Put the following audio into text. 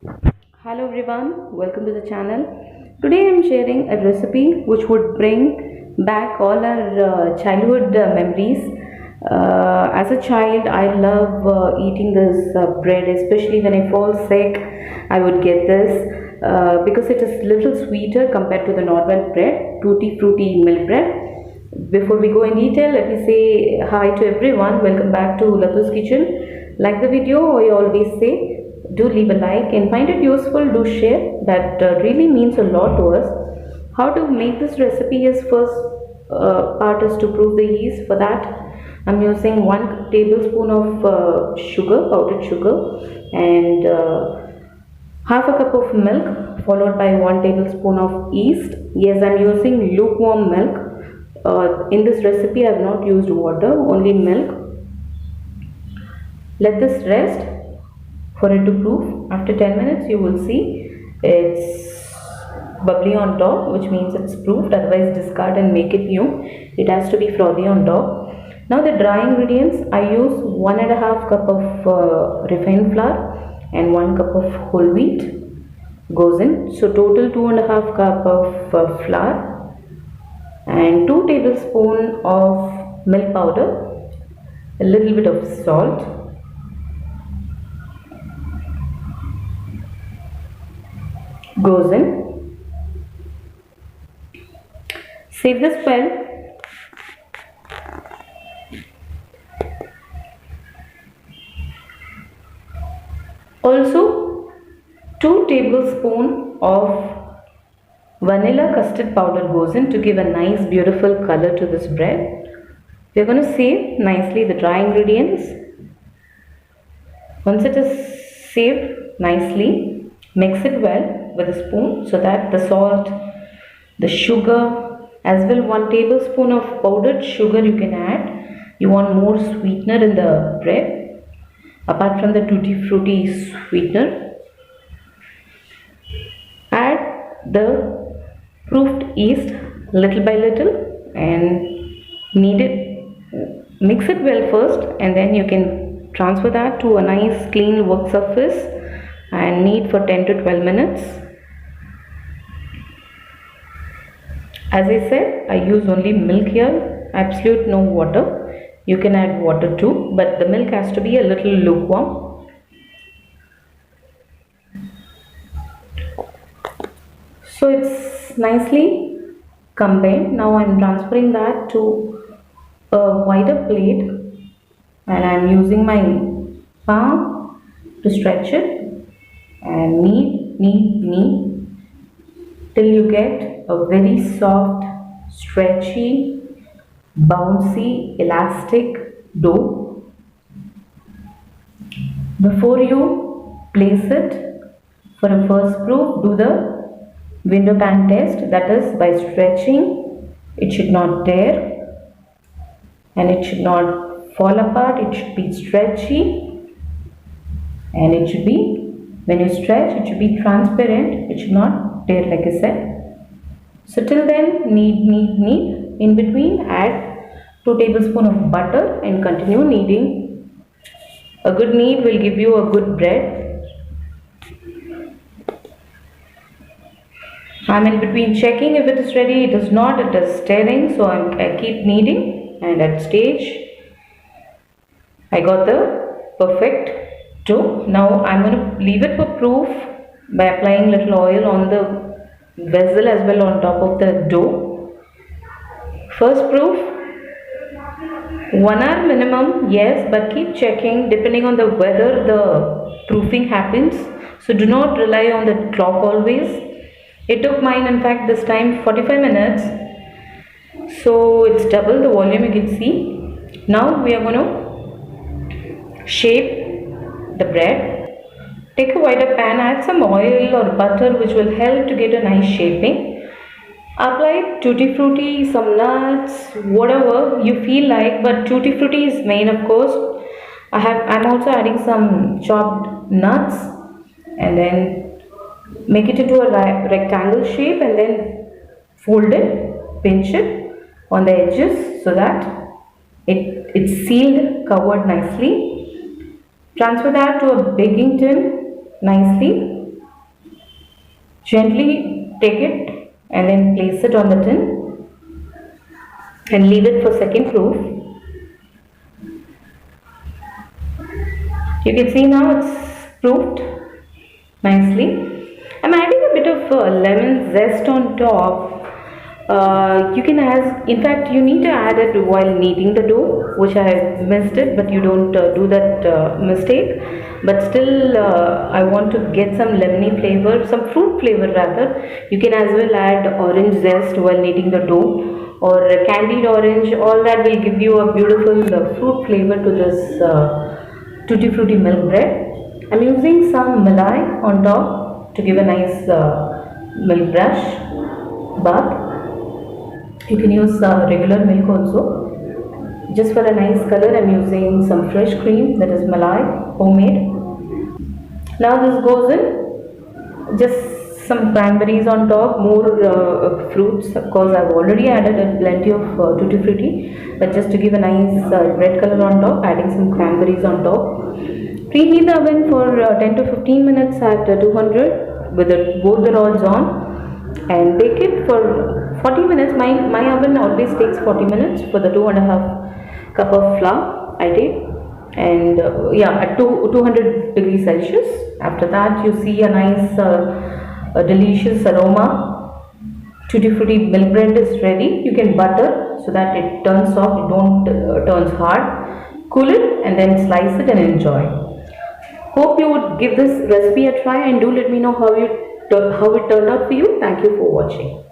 Hello everyone, welcome to the channel. Today I am sharing a recipe which would bring back all our childhood memories. As a child, I love eating this bread, especially when I fall sick. I would get this because it is little sweeter compared to the normal bread, tutti frutti milk bread. Before we go in detail, let me say hi to everyone. Welcome back to Lathus Kitchen. Like the video, I always say do leave a like and find it useful, do share. That really means a lot to us. How to make this recipe is first part is to prove the yeast. For that I'm using 1 tablespoon of sugar, powdered sugar, and half a cup of milk followed by 1 tablespoon of yeast. Yes, I'm using lukewarm milk. In this recipe I have not used water, only milk. Let this rest for it to proof. After 10 minutes you will see it's bubbly on top, which means it's proofed. Otherwise discard and make it new. It has to be frothy on top. Now the dry ingredients, I use 1.5 cup of refined flour and 1 cup of whole wheat goes in. So total 2.5 cup of flour and 2 tablespoon of milk powder, a little bit of salt, goes in. Save this well. Also 2 tablespoons of vanilla custard powder goes in to give a nice beautiful color to this bread. We are going to save nicely the dry ingredients. Once it is saved nicely, mix it well with a spoon so that the salt, the sugar, as well 1 tablespoon of powdered sugar you can add. You want more sweetener in the bread apart from the tutti frutti sweetener. Add the proofed yeast little by little and knead it. Mix it well first and then you can transfer that to a nice clean work surface and knead for 10 to 12 minutes. As I said, I use only milk here, absolute no water. You can add water too, but the milk has to be a little lukewarm. So it's nicely combined. Now I'm transferring that to a wider plate and I'm using my palm to stretch it and knead till you get a very soft, stretchy, bouncy, elastic dough. Before you place it for a first proof, do the window pan test, that is by stretching. It should not tear and it should not fall apart. It should be stretchy and it should be, when you stretch, it should be transparent. It should not tear, like I said. So till then, knead. In between, add 2 tablespoons of butter and continue kneading. A good knead will give you a good bread. I'm in between checking if it is ready. It is not, it is stirring, so I keep kneading, and at stage I got the perfect dough. Now I'm going to leave it for proof by applying little oil on the vessel as well on top of the dough. First proof, 1 hour minimum, yes, but keep checking depending on the weather the proofing happens. So do not rely on the clock always. It took mine, in fact, this time 45 minutes. So it's double the volume, you can see. Now we are going to shape the bread. Take a wider pan, add some oil or butter which will help to get a nice shaping. Apply tutti frutti, some nuts, whatever you feel like, but tutti frutti is main, of course. I'm also adding some chopped nuts and then make it into a rectangle shape and then fold it, pinch it on the edges so that it's sealed, covered nicely. Transfer that to a baking tin nicely Gently take it and then place it on the tin and leave it for second proof. You can see now it's proofed nicely. I'm adding a bit of lemon zest on top. You can add, in fact, you need to add it while kneading the dough, which I missed it, but you don't do that mistake. But still, I want to get some lemony flavor, some fruit flavor rather. You can as well add orange zest while kneading the dough, or candied orange. All that will give you a beautiful fruit flavor to this tutti frutti milk bread. I'm using some malai on top to give a nice milk brush bath. You can use regular milk also. Just for a nice color, I'm using some fresh cream, that is malai, homemade. Now this goes in. Just some cranberries on top, more fruits. Of course, I've already added plenty of tutti frutti, but just to give a nice red color on top, adding some cranberries on top. Preheat the oven for 10 to 15 minutes at 200 with both the rods on, and bake it for 40 minutes. My oven always takes 40 minutes for the 2.5 cup of flour I take, and yeah, at 200 degrees Celsius. After that, you see a nice a delicious aroma. Tutti frutti milk bread is ready. You can butter so that it turns soft, it don't turns hard. Cool it and then slice it and enjoy. Hope you would give this recipe a try, and do let me know how it turned out for you. Thank you for watching.